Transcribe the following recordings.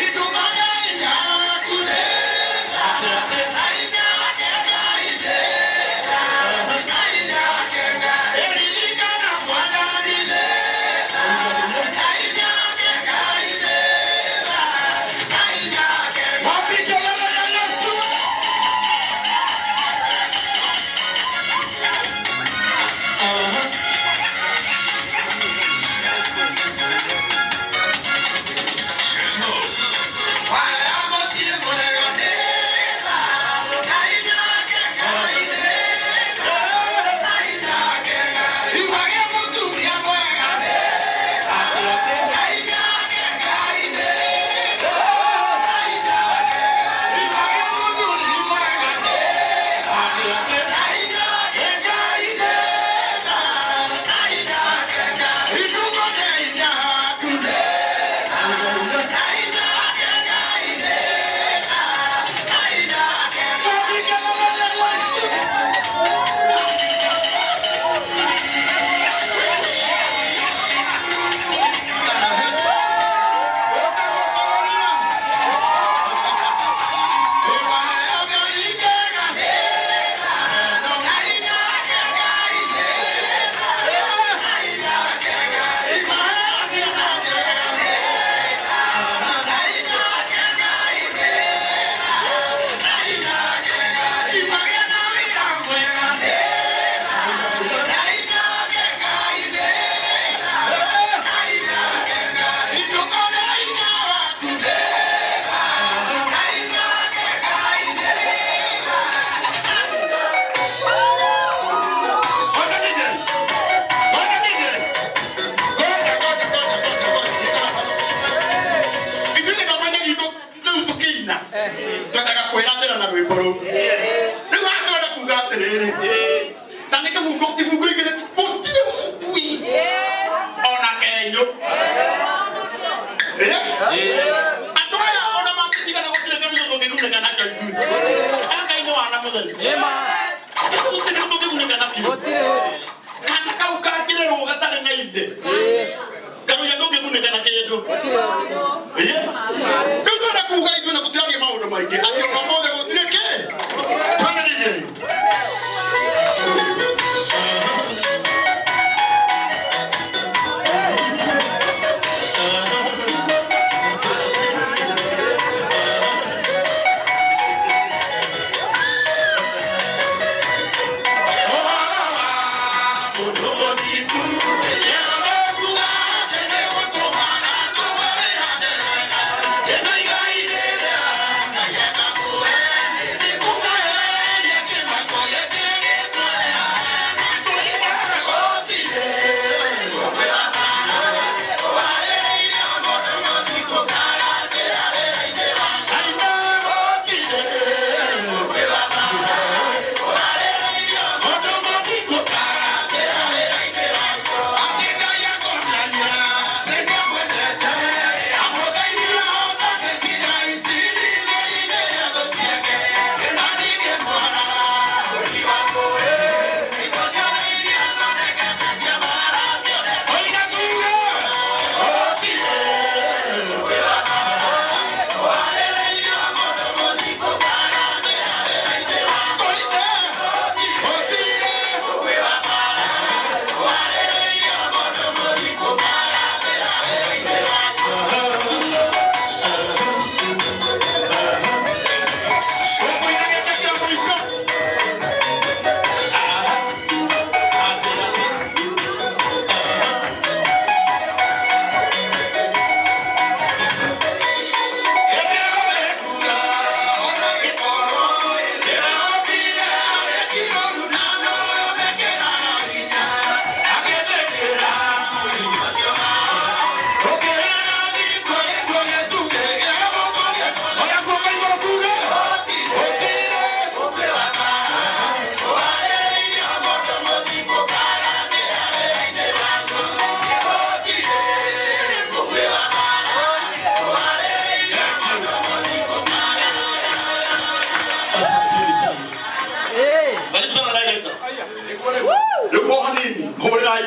Itu Ni watu kugaterere. Na nikifungo igire tutire mukui. Ona kenyo. Atoya ona makitika na gutire ngeru ndoge kana kaitu. Anga ino ana mutheri. Gutire ndoge kana kiyo. Kana kaukakire ro gatare na inde. Kama ya ndoge kana kedo. Kama kuga ito na gutire maundu maingi. Ati ona mothe gutire ke. Pana nije.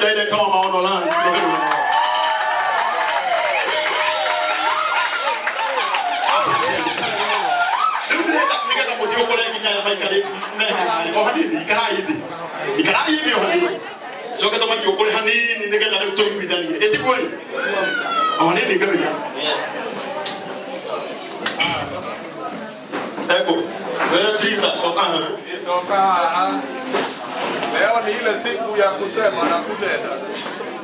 Director wa maono langu ndio modio kole kinyaya maikale meha ni ohadi ikaraidi ohadi soke to maki okole hanini ndegenda na utoyi bidani eti kweli ohadi ngabya eko wewe triza soka leo ni ile siku ya kusema na kutenda.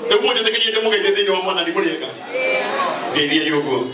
Hebu mmoja tekeni ndio mmoja ndio mwana ni mlieka. Ndio yuko.